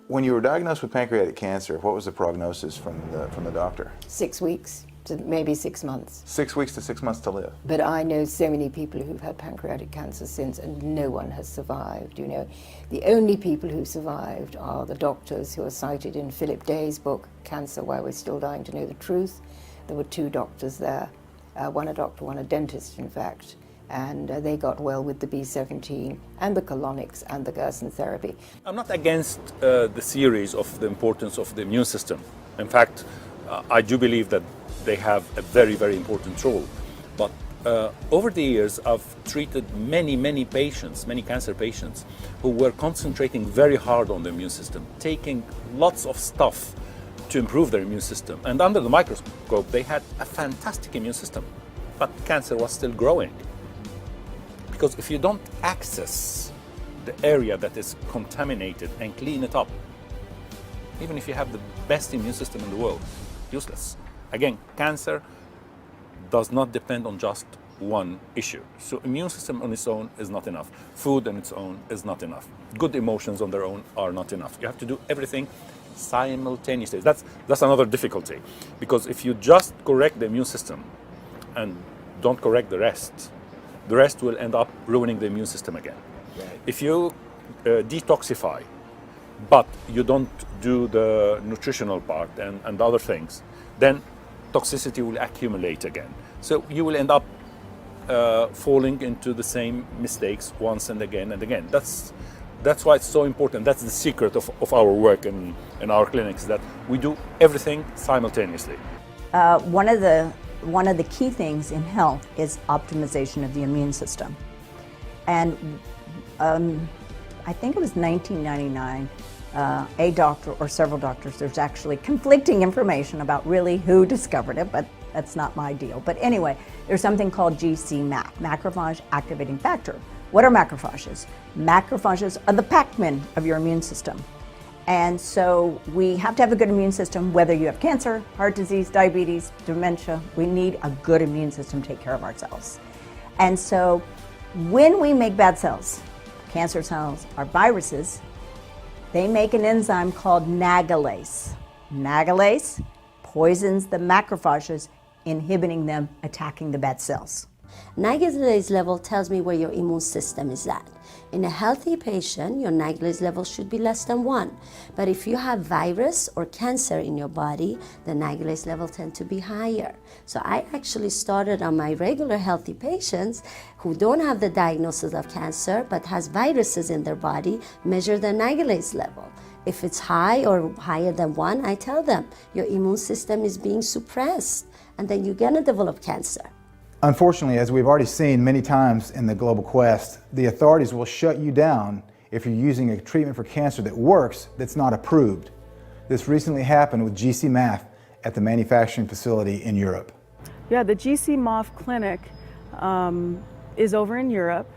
When you were diagnosed with pancreatic cancer, what was the prognosis from the doctor? 6 weeks to maybe 6 months. 6 weeks to 6 months to live. But I know so many people who've had pancreatic cancer since, and no one has survived, you know. The only people who survived are the doctors who are cited in Philip Day's book, Cancer, Why We're Still Dying to Know the Truth. There were 2 doctors there, one a doctor, one a dentist, in fact. And they got well with the B17 and the colonics and the Gerson therapy. I'm not against the theories of the importance of the immune system. In fact, I do believe that they have a very, very important role. But over the years, I've treated many patients, many cancer patients, who were concentrating very hard on the immune system, taking lots of stuff to improve their immune system. And under the microscope, they had a fantastic immune system, but cancer was still growing. Because if you don't access the area that is contaminated and clean it up, even if you have the best immune system in the world, useless. Again, cancer does not depend on just one issue. So immune system on its own is not enough. Food on its own is not enough. Good emotions on their own are not enough. You have to do everything simultaneously. That's another difficulty. Because if you just correct the immune system and don't correct the rest will end up ruining the immune system again. Right. If you detoxify, but you don't do the nutritional part and other things, then toxicity will accumulate again. So you will end up falling into the same mistakes once and again and again. That's why it's so important. That's the secret of our work in our clinics, that we do everything simultaneously. One of the key things in health is optimization of the immune system. And I think it was 1999, a doctor or several doctors, there's actually conflicting information about really who discovered it, but that's not my deal. But anyway, there's something called GC-MAF, macrophage activating factor. What are macrophages? Macrophages are the Pac-Man of your immune system. And so we have to have a good immune system, whether you have cancer, heart disease, diabetes, dementia. We need a good immune system to take care of ourselves. And so when we make bad cells, cancer cells or viruses, they make an enzyme called nagalase. Nagalase poisons the macrophages, inhibiting them attacking the bad cells. Nagalase level tells me where your immune system is at. In a healthy patient, your nagalase level should be less than 1. But if you have virus or cancer in your body, the nagalase level tend to be higher. So I actually started on my regular healthy patients who don't have the diagnosis of cancer but has viruses in their body, measure their nagalase level. If it's high or higher than 1, I tell them your immune system is being suppressed, and then you're gonna develop cancer. Unfortunately, as we've already seen many times in the global quest, the authorities will shut you down if you're using a treatment for cancer that works that's not approved. This recently happened with GC-MAF at the manufacturing facility in Europe. Yeah, the GC-MAF clinic is over in Europe,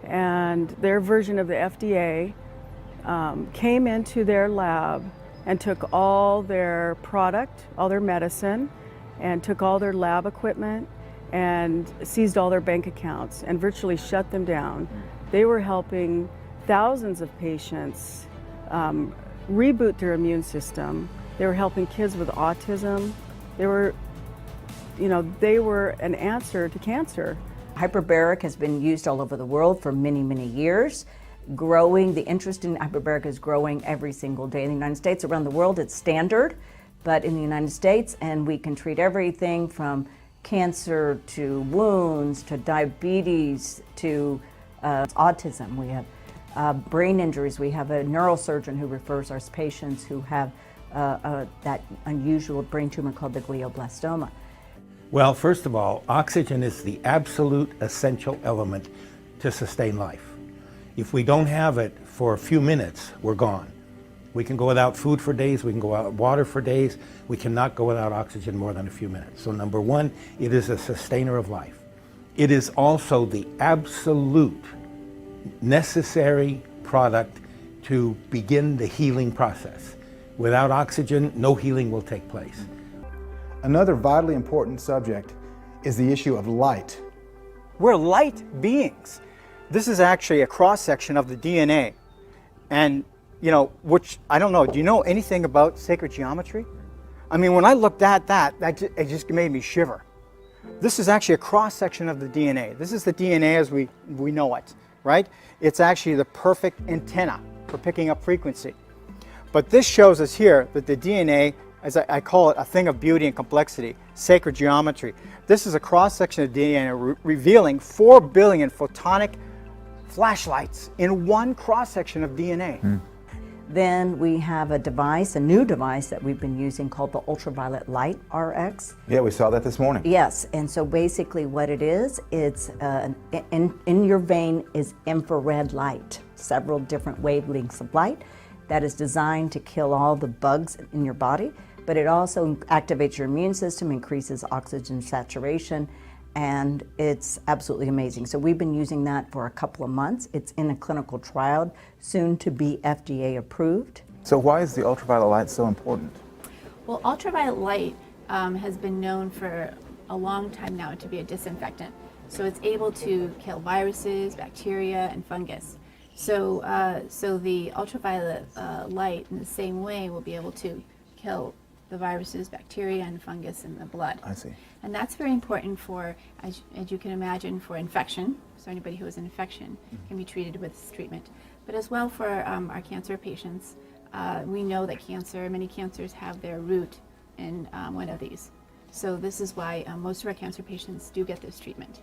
and their version of the FDA came into their lab and took all their product, all their medicine, and took all their lab equipment and seized all their bank accounts and virtually shut them down. They were helping thousands of patients reboot their immune system. They were helping kids with autism. They were an answer to cancer. Hyperbaric has been used all over the world for many, many years. The interest in hyperbaric is growing every single day in the United States. Around the world, it's standard, but in the United States, and we can treat everything from cancer to wounds to diabetes to autism. We have brain injuries. We have a neurosurgeon who refers our patients who have that unusual brain tumor called the glioblastoma. Well, first of all, oxygen is the absolute essential element to sustain life. If we don't have it for a few minutes, we're gone. We can go without food for days, we can go without water for days, we cannot go without oxygen more than a few minutes. So number one, it is a sustainer of life. It is also the absolute necessary product to begin the healing process. Without oxygen, no healing will take place. Another vitally important subject is the issue of light. We're light beings. This is actually a cross-section of the DNA. And you know, which, I don't know, do you know anything about sacred geometry? I mean, when I looked at that, it just made me shiver. This is actually a cross-section of the DNA. This is the DNA as we know it, right? It's actually the perfect antenna for picking up frequency. But this shows us here that the DNA, as I call it, a thing of beauty and complexity, sacred geometry. This is a cross-section of DNA revealing 4 billion photonic flashlights in one cross-section of DNA. Then we have a device, a new device that we've been using called the ultraviolet light RX. Yeah, we saw that this morning. Yes, and so basically what it is, it's in your vein is infrared light, several different wavelengths of light that is designed to kill all the bugs in your body, but it also activates your immune system, increases oxygen saturation, and it's absolutely amazing. So we've been using that for a couple of months. It's in a clinical trial, soon to be FDA approved. So why is the ultraviolet light so important? Well, ultraviolet light has been known for a long time now to be a disinfectant. So it's able to kill viruses, bacteria, and fungus. So, the ultraviolet light in the same way will be able to kill the viruses, bacteria, and fungus in the blood. I see. And that's very important for, as you can imagine, for infection. So anybody who has an infection can be treated with this treatment. But as well for our cancer patients, we know that many cancers have their root in one of these. So this is why most of our cancer patients do get this treatment.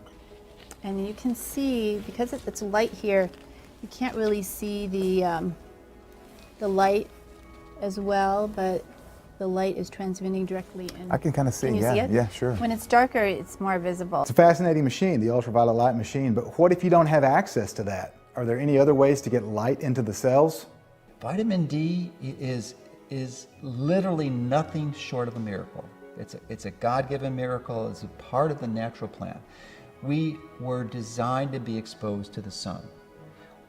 And you can see, because it's light here, you can't really see the light as well, but the light is transmitting directly in. I can kind of see, Can you see it? Yeah, sure. When it's darker, it's more visible. It's a fascinating machine, the ultraviolet light machine, but what if you don't have access to that? Are there any other ways to get light into the cells? Vitamin D is literally nothing short of a miracle. It's a God-given miracle. It's a part of the natural plan. We were designed to be exposed to the sun.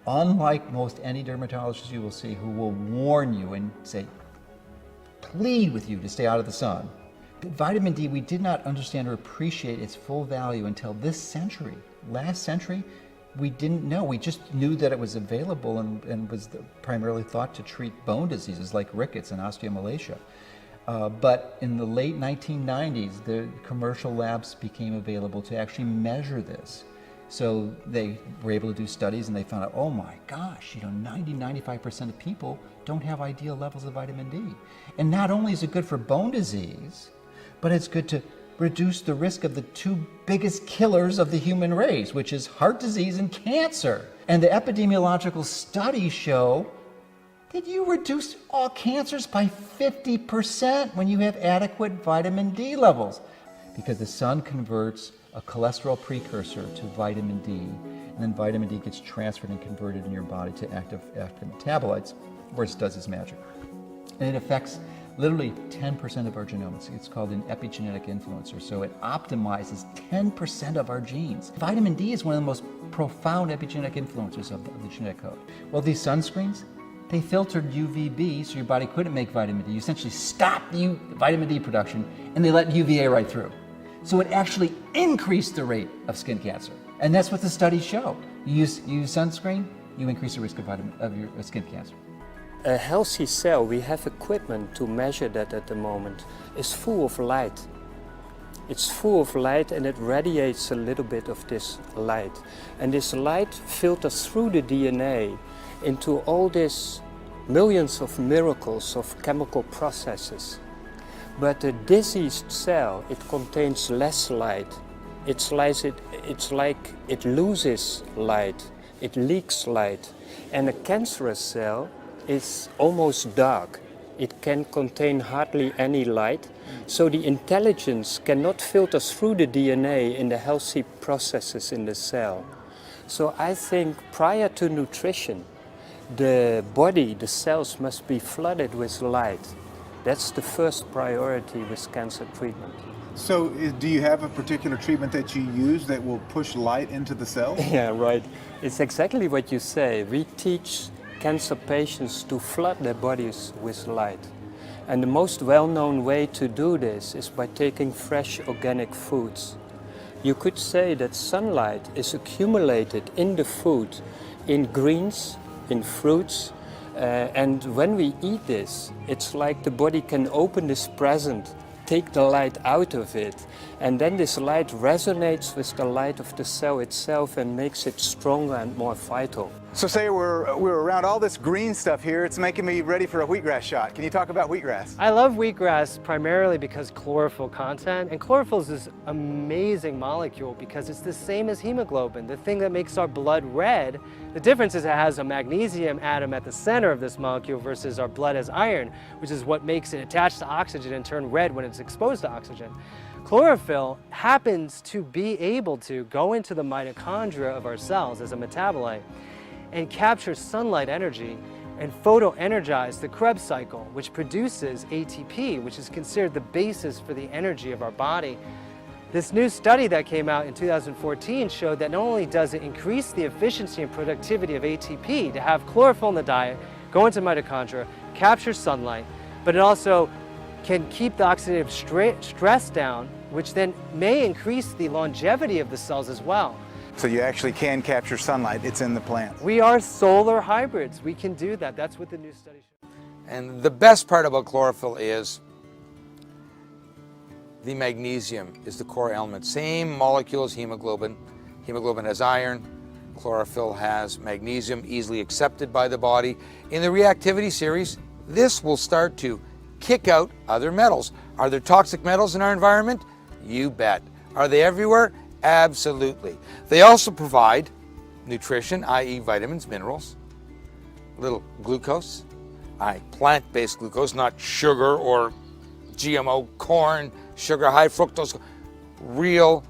Unlike most any dermatologist you will see who will warn you and say, plead with you to stay out of the sun. Vitamin D, we did not understand or appreciate its full value until this century. Last century, we didn't know. We just knew that it was available and was primarily thought to treat bone diseases like rickets and osteomalacia. But in the late 1990s, the commercial labs became available to actually measure this. So they were able to do studies and they found out, oh my gosh, 90–95% of people don't have ideal levels of vitamin D. And not only is it good for bone disease, but it's good to reduce the risk of the 2 biggest killers of the human race, which is heart disease and cancer. And the epidemiological studies show that you reduce all cancers by 50% when you have adequate vitamin D levels, because the sun converts a cholesterol precursor to vitamin D, and then vitamin D gets transferred and converted in your body to active metabolites, where it does its magic. And it affects literally 10% of our genomes. It's called an epigenetic influencer, so it optimizes 10% of our genes. Vitamin D is one of the most profound epigenetic influencers of the genetic code. Well, these sunscreens, they filtered UVB, so your body couldn't make vitamin D. You essentially stopped vitamin D production, and they let UVA right through. So it actually increased the rate of skin cancer. And that's what the studies show. You use sunscreen, you increase the risk of your skin cancer. A healthy cell, we have equipment to measure that at the moment, is full of light. It's full of light and it radiates a little bit of this light. And this light filters through the DNA into all these millions of miracles of chemical processes. But a diseased cell, it contains less light. It's like it loses light, it leaks light. And a cancerous cell is almost dark. It can contain hardly any light, so the intelligence cannot filter through the DNA in the healthy processes in the cell. So I think prior to nutrition, the body, the cells must be flooded with light. That's the first priority with cancer treatment. So do you have a particular treatment that you use that will push light into the cells? Yeah, right. It's exactly what you say. We teach cancer patients to flood their bodies with light. And the most well-known way to do this is by taking fresh organic foods. You could say that sunlight is accumulated in the food, in greens, in fruits, And when we eat this, it's like the body can open this present, take the light out of it, and then this light resonates with the light of the cell itself and makes it stronger and more vital. So say we're around all this green stuff here, it's making me ready for a wheatgrass shot. Can you talk about wheatgrass? I love wheatgrass primarily because chlorophyll content, and chlorophyll is this amazing molecule because it's the same as hemoglobin, the thing that makes our blood red. The difference is it has a magnesium atom at the center of this molecule versus our blood has iron, which is what makes it attach to oxygen and turn red when it's exposed to oxygen. Chlorophyll happens to be able to go into the mitochondria of our cells as a metabolite and capture sunlight energy and photoenergize the Krebs cycle, which produces ATP, which is considered the basis for the energy of our body. This new study that came out in 2014 showed that not only does it increase the efficiency and productivity of ATP to have chlorophyll in the diet, go into mitochondria, capture sunlight, but it also can keep the oxidative stress down, which then may increase the longevity of the cells as well. So you actually can capture sunlight, it's in the plant. We are solar hybrids. We can do that. That's what the new study showed. And the best part about chlorophyll is the magnesium is the core element. Same molecule as hemoglobin. Hemoglobin has iron, chlorophyll has magnesium, easily accepted by the body. In the reactivity series, this will start to kick out other metals. Are there toxic metals in our environment? You bet. Are they everywhere? Absolutely. They also provide nutrition, i.e. vitamins, minerals, little glucose, plant-based glucose, not sugar or GMO corn, sugar, high fructose, real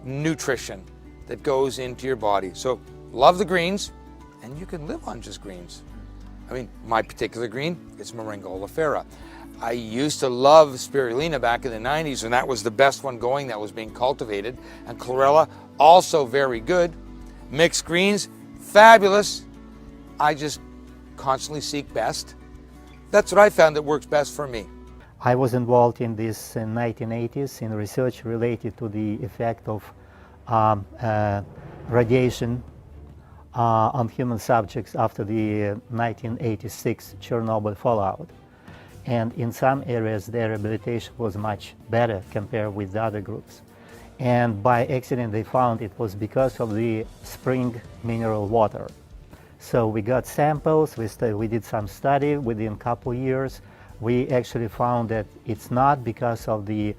nutrition that goes into your body. So love the greens, and you can live on just greens. I mean, my particular green is Moringa oleifera. I used to love spirulina back in the 90s, and that was the best one going that was being cultivated. And chlorella, also very good. Mixed greens, fabulous. I just constantly seek best. That's what I found that works best for me. I was involved in this in 1980s in research related to the effect of radiation on human subjects after the 1986 Chernobyl fallout. And in some areas their rehabilitation was much better compared with the other groups. And by accident they found it was because of the spring mineral water. So we got samples, we did some study within a couple years. We actually found that it's not because of the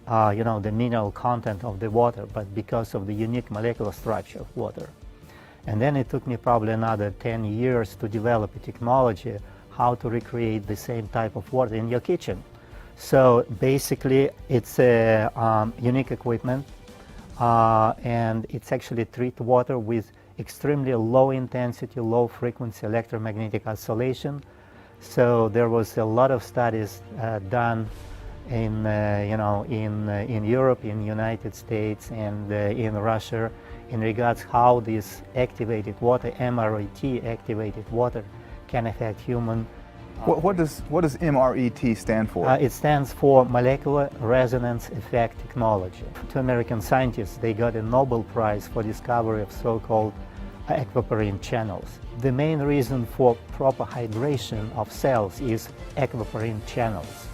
the mineral content of the water, but because of the unique molecular structure of water. And then it took me probably another 10 years to develop a technology how to recreate the same type of water in your kitchen. So basically it's a unique equipment and it's actually treat water with extremely low intensity, low frequency electromagnetic oscillation. So there was a lot of studies done in in Europe, in United States, and in Russia in regards how this activated water, MRET activated water, can affect human. What does MRET stand for? It stands for Molecular Resonance Effect Technology. Two American scientists, they got a Nobel Prize for discovery of so-called aquaporine channels. The main reason for proper hydration of cells is aquaporine channels.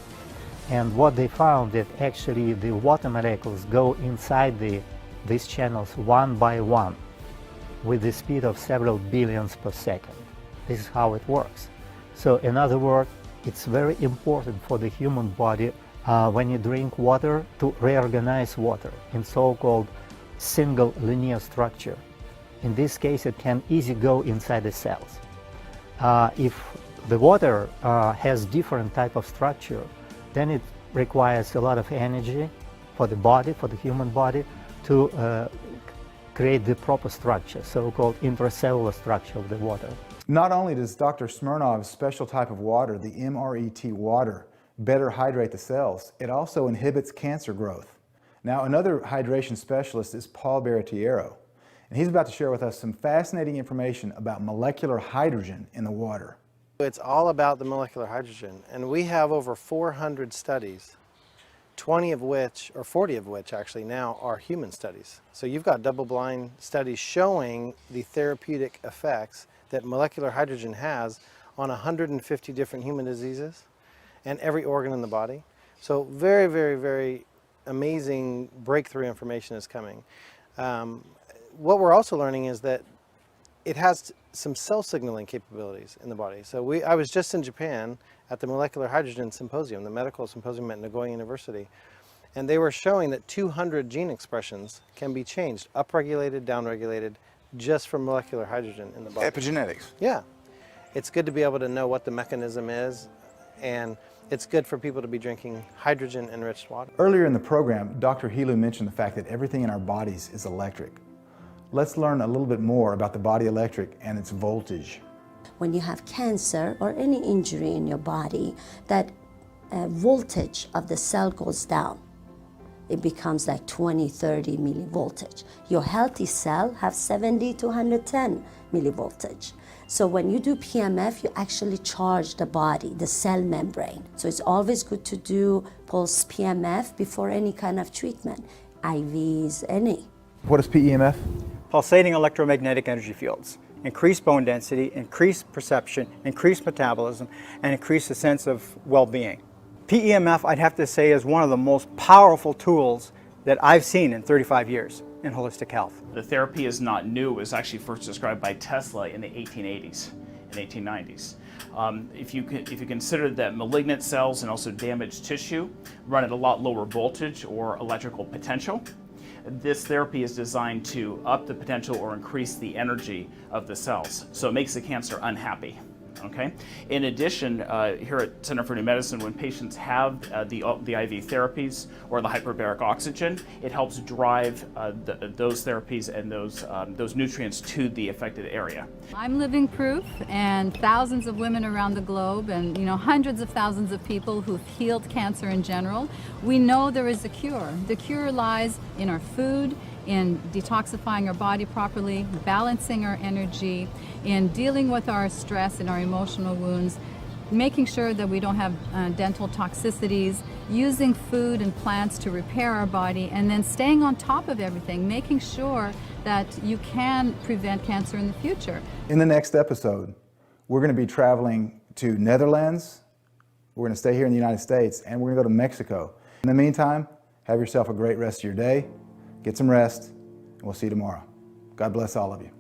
And what they found that actually the water molecules go inside these channels one by one with the speed of several billions per second. This is how it works. So in other words, it's very important for the human body when you drink water to reorganize water in so-called single linear structure. In this case, it can easily go inside the cells. If the water has different type of structure, then it requires a lot of energy for the body, for the human body, to create the proper structure, so-called intracellular structure of the water. Not only does Dr. Smirnov's special type of water, the MRET water, better hydrate the cells, it also inhibits cancer growth. Now, another hydration specialist is Paul Baratiero, and he's about to share with us some fascinating information about molecular hydrogen in the water. It's all about the molecular hydrogen, and we have over 400 studies, 20 of which, or 40 of which actually now, are human studies. So you've got double-blind studies showing the therapeutic effects that molecular hydrogen has on 150 different human diseases and every organ in the body. So very, very, very amazing breakthrough information is coming. What we're also learning is that it has some cell signaling capabilities in the body. So I was just in Japan at the Molecular Hydrogen Symposium, the medical symposium at Nagoya University, and they were showing that 200 gene expressions can be changed, upregulated, downregulated, just from molecular hydrogen in the body. Epigenetics. Yeah. It's good to be able to know what the mechanism is, and it's good for people to be drinking hydrogen-enriched water. Earlier in the program, Dr. Helu mentioned the fact that everything in our bodies is electric. Let's learn a little bit more about the body electric and its voltage. When you have cancer or any injury in your body, that voltage of the cell goes down. It becomes like 20, 30 millivoltage. Your healthy cell have 70 to 110 millivoltage. So when you do PMF, you actually charge the body, the cell membrane. So it's always good to do pulse PMF before any kind of treatment, IVs, any. What is PEMF? Pulsating electromagnetic energy fields. Increase bone density, increase perception, increase metabolism, and increase the sense of well-being. PEMF, I'd have to say, is one of the most powerful tools that I've seen in 35 years in holistic health. The therapy is not new. It was actually first described by Tesla in the 1880s and 1890s. If you consider that malignant cells and also damaged tissue run at a lot lower voltage or electrical potential, this therapy is designed to up the potential or increase the energy of the cells. So it makes the cancer unhappy. Okay. In addition, here at Center for New Medicine, when patients have the IV therapies or the hyperbaric oxygen, it helps drive those therapies and those nutrients to the affected area. I'm living proof, and thousands of women around the globe, and hundreds of thousands of people who've healed cancer in general. We know there is a cure. The cure lies in our food, in detoxifying our body properly, balancing our energy, in dealing with our stress and our emotional wounds, making sure that we don't have dental toxicities, using food and plants to repair our body, and then staying on top of everything, making sure that you can prevent cancer in the future. In the next episode, we're going to be traveling to Netherlands, we're going to stay here in the United States, and we're going to go to Mexico. In the meantime, have yourself a great rest of your day. Get some rest, and we'll see you tomorrow. God bless all of you.